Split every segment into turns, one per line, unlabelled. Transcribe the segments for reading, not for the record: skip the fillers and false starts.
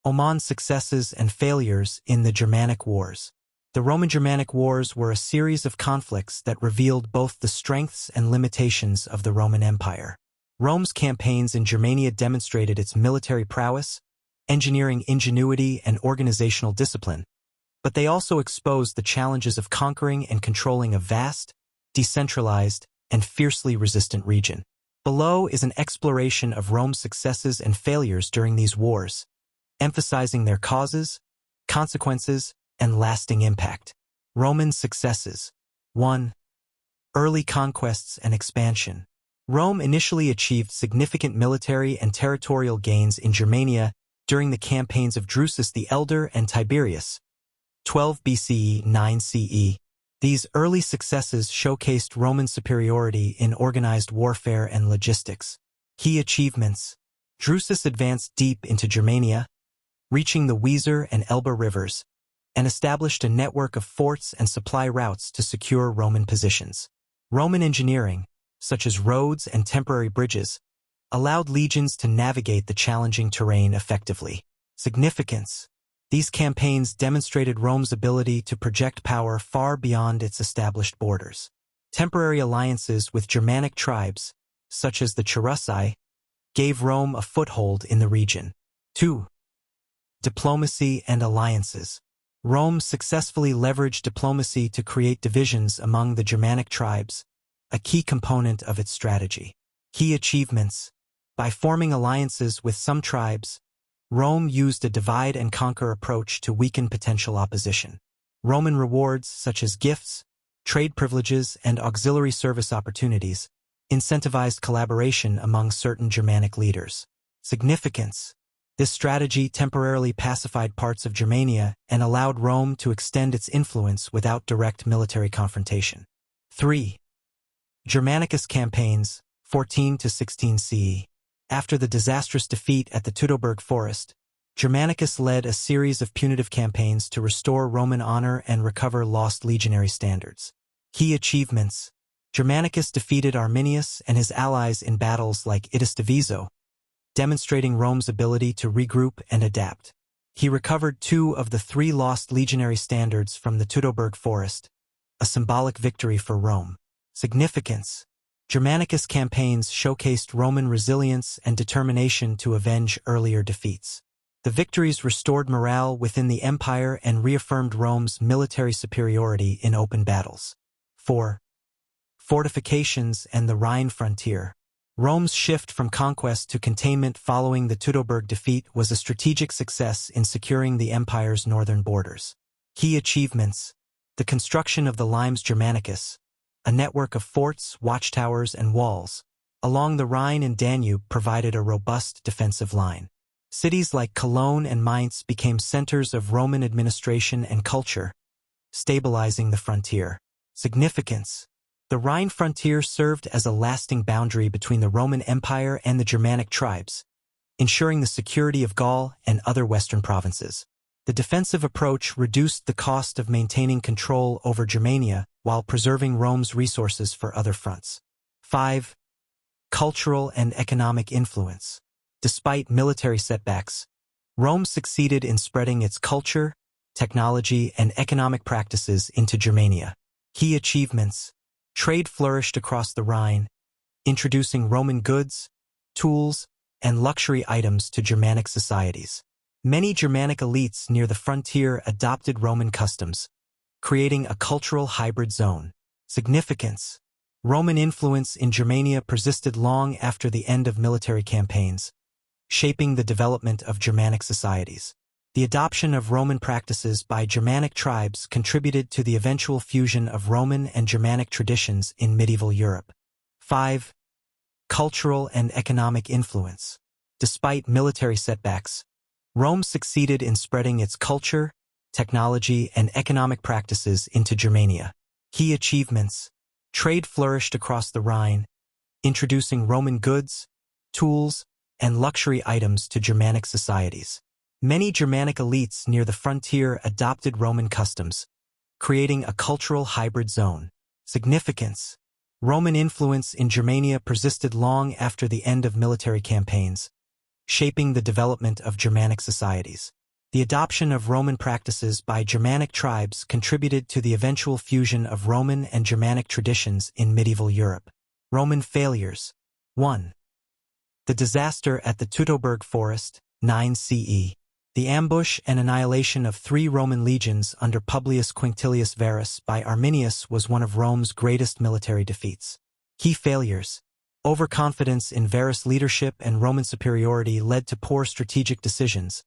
Oman's successes and failures in the Germanic Wars. The Roman-Germanic Wars were a series of conflicts that revealed both the strengths and limitations of the Roman Empire. Rome's campaigns in Germania demonstrated its military prowess, engineering ingenuity, and organizational discipline, but they also exposed the challenges of conquering and controlling a vast, decentralized, and fiercely resistant region. Below is an exploration of Rome's successes and failures during these wars, emphasizing their causes, consequences, and lasting impact. Roman successes. 1. Early conquests and expansion. Rome initially achieved significant military and territorial gains in Germania during the campaigns of Drusus the Elder and Tiberius, 12 BCE, 9 CE. These early successes showcased Roman superiority in organized warfare and logistics. Key achievements. Drusus advanced deep into Germania, reaching the Weser and Elbe rivers, and established a network of forts and supply routes to secure Roman positions. Roman engineering, such as roads and temporary bridges, allowed legions to navigate the challenging terrain effectively. Significance. These campaigns demonstrated Rome's ability to project power far beyond its established borders. Temporary alliances with Germanic tribes, such as the Cherusci, gave Rome a foothold in the region. 2. Diplomacy and alliances. Rome successfully leveraged diplomacy to create divisions among the Germanic tribes, a key component of its strategy. Key achievements. By forming alliances with some tribes, Rome used a divide-and-conquer approach to weaken potential opposition. Roman rewards, such as gifts, trade privileges, and auxiliary service opportunities, incentivized collaboration among certain Germanic leaders. Significance. This strategy temporarily pacified parts of Germania and allowed Rome to extend its influence without direct military confrontation. 3. Germanicus campaigns, 14 to 16 CE. After the disastrous defeat at the Teutoburg Forest, Germanicus led a series of punitive campaigns to restore Roman honor and recover lost legionary standards. Key achievements. Germanicus defeated Arminius and his allies in battles like Itus Diviso, demonstrating Rome's ability to regroup and adapt. He recovered 2 of the 3 lost legionary standards from the Teutoburg Forest, a symbolic victory for Rome. Significance. Germanicus campaigns showcased Roman resilience and determination to avenge earlier defeats. The victories restored morale within the empire and reaffirmed Rome's military superiority in open battles. 4. Fortifications and the Rhine frontier. Rome's shift from conquest to containment following the Teutoburg defeat was a strategic success in securing the empire's northern borders. Key achievements. The construction of the Limes Germanicus, a network of forts, watchtowers, and walls, along the Rhine and Danube provided a robust defensive line. Cities like Cologne and Mainz became centers of Roman administration and culture, stabilizing the frontier. Significance. The Rhine frontier served as a lasting boundary between the Roman Empire and the Germanic tribes, ensuring the security of Gaul and other western provinces. The defensive approach reduced the cost of maintaining control over Germania while preserving Rome's resources for other fronts. 5. Cultural and economic influence. Despite military setbacks, Rome succeeded in spreading its culture, technology, and economic practices into Germania. Key achievements. Trade flourished across the Rhine, introducing Roman goods, tools, and luxury items to Germanic societies. Many Germanic elites near the frontier adopted Roman customs, creating a cultural hybrid zone. Significance. Roman influence in Germania persisted long after the end of military campaigns, shaping the development of Germanic societies. The adoption of Roman practices by Germanic tribes contributed to the eventual fusion of Roman and Germanic traditions in medieval Europe. 5. Cultural and economic influence. Despite military setbacks, Rome succeeded in spreading its culture, technology, and economic practices into Germania. Key achievements. Trade flourished across the Rhine, introducing Roman goods, tools, and luxury items to Germanic societies. Many Germanic elites near the frontier adopted Roman customs, creating a cultural hybrid zone. Significance. Roman influence in Germania persisted long after the end of military campaigns, shaping the development of Germanic societies. The adoption of Roman practices by Germanic tribes contributed to the eventual fusion of Roman and Germanic traditions in medieval Europe. Roman failures. 1. The disaster at the Teutoburg Forest, 9 CE. The ambush and annihilation of 3 Roman legions under Publius Quinctilius Varus by Arminius was one of Rome's greatest military defeats. Key failures. Overconfidence in Varus' leadership and Roman superiority led to poor strategic decisions,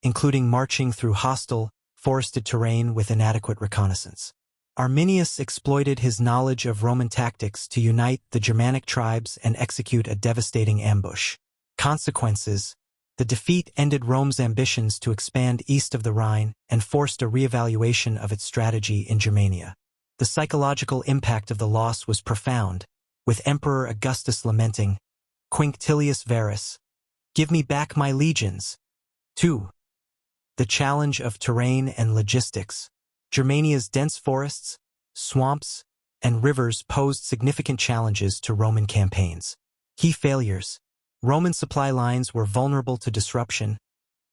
including marching through hostile, forested terrain with inadequate reconnaissance. Arminius exploited his knowledge of Roman tactics to unite the Germanic tribes and execute a devastating ambush. Consequences. The defeat ended Rome's ambitions to expand east of the Rhine and forced a reevaluation of its strategy in Germania. The psychological impact of the loss was profound, with Emperor Augustus lamenting, "Quinctilius Varus, give me back my legions." 2. The challenge of terrain and logistics. Germania's dense forests, swamps, and rivers posed significant challenges to Roman campaigns. Key failures. Roman supply lines were vulnerable to disruption,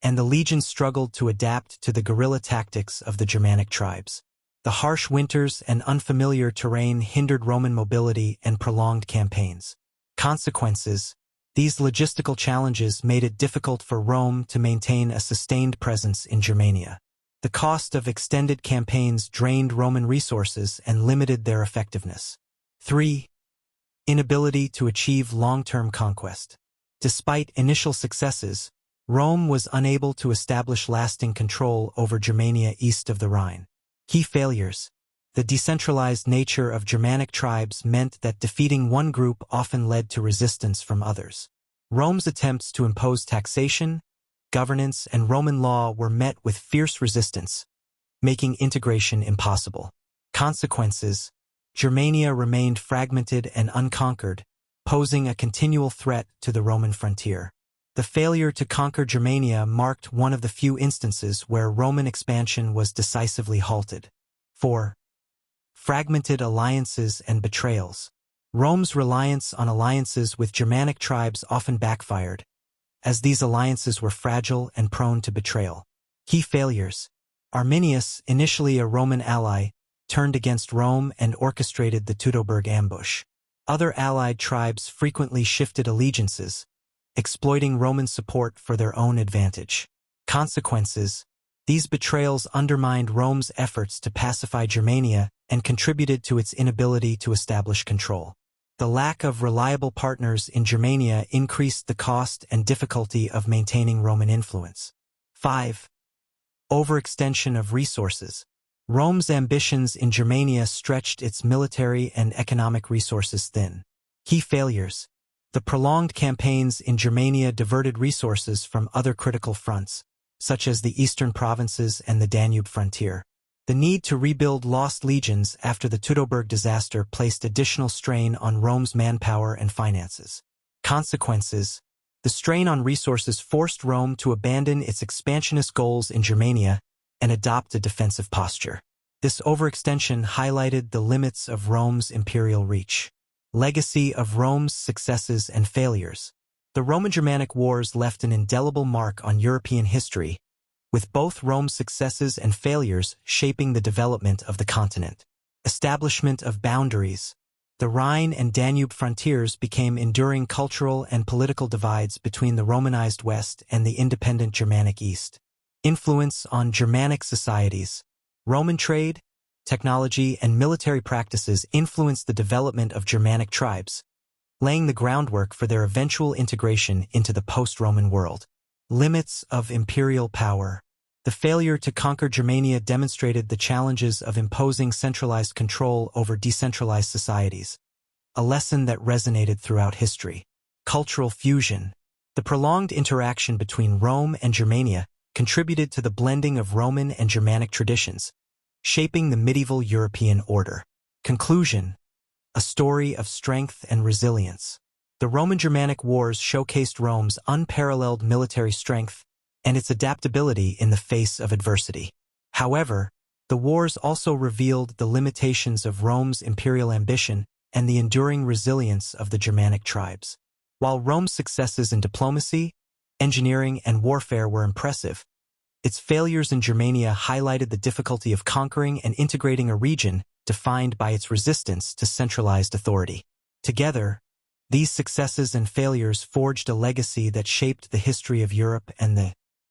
and the legions struggled to adapt to the guerrilla tactics of the Germanic tribes. The harsh winters and unfamiliar terrain hindered Roman mobility and prolonged campaigns. Consequences. These logistical challenges made it difficult for Rome to maintain a sustained presence in Germania. The cost of extended campaigns drained Roman resources and limited their effectiveness. 3. Inability to achieve long-term conquest. Despite initial successes, Rome was unable to establish lasting control over Germania east of the Rhine. Key failures. The decentralized nature of Germanic tribes meant that defeating one group often led to resistance from others. Rome's attempts to impose taxation, governance, and Roman law were met with fierce resistance, making integration impossible. Consequences. Germania remained fragmented and unconquered, posing a continual threat to the Roman frontier. The failure to conquer Germania marked one of the few instances where Roman expansion was decisively halted. 4. Fragmented alliances and betrayals. Rome's reliance on alliances with Germanic tribes often backfired, as these alliances were fragile and prone to betrayal. Key failures. Arminius, initially a Roman ally, turned against Rome and orchestrated the Teutoburg ambush. Other allied tribes frequently shifted allegiances, exploiting Roman support for their own advantage. Consequences. These betrayals undermined Rome's efforts to pacify Germania and contributed to its inability to establish control. The lack of reliable partners in Germania increased the cost and difficulty of maintaining Roman influence. 5. Overextension of resources. Rome's ambitions in Germania stretched its military and economic resources thin. Key failures. The prolonged campaigns in Germania diverted resources from other critical fronts, such as the eastern provinces and the Danube frontier. The need to rebuild lost legions after the Teutoburg disaster placed additional strain on Rome's manpower and finances. Consequences. The strain on resources forced Rome to abandon its expansionist goals in Germania and adopt a defensive posture. This overextension highlighted the limits of Rome's imperial reach. Legacy of Rome's successes and failures. The Roman-Germanic Wars left an indelible mark on European history, with both Rome's successes and failures shaping the development of the continent. Establishment of boundaries. The Rhine and Danube frontiers became enduring cultural and political divides between the Romanized West and the independent Germanic East. Influence on Germanic societies. Roman trade, technology, and military practices influenced the development of Germanic tribes, laying the groundwork for their eventual integration into the post-Roman world. Limits of imperial power. The failure to conquer Germania demonstrated the challenges of imposing centralized control over decentralized societies, a lesson that resonated throughout history. Cultural fusion. The prolonged interaction between Rome and Germania contributed to the blending of Roman and Germanic traditions, shaping the medieval European order. Conclusion. A story of strength and resilience. The Roman-Germanic Wars showcased Rome's unparalleled military strength and its adaptability in the face of adversity. However, the wars also revealed the limitations of Rome's imperial ambition and the enduring resilience of the Germanic tribes. While Rome's successes in diplomacy, engineering, and warfare were impressive. Its failures in Germania highlighted the difficulty of conquering and integrating a region defined by its resistance to centralized authority. Together, these successes and failures forged a legacy that shaped the history of Europe and the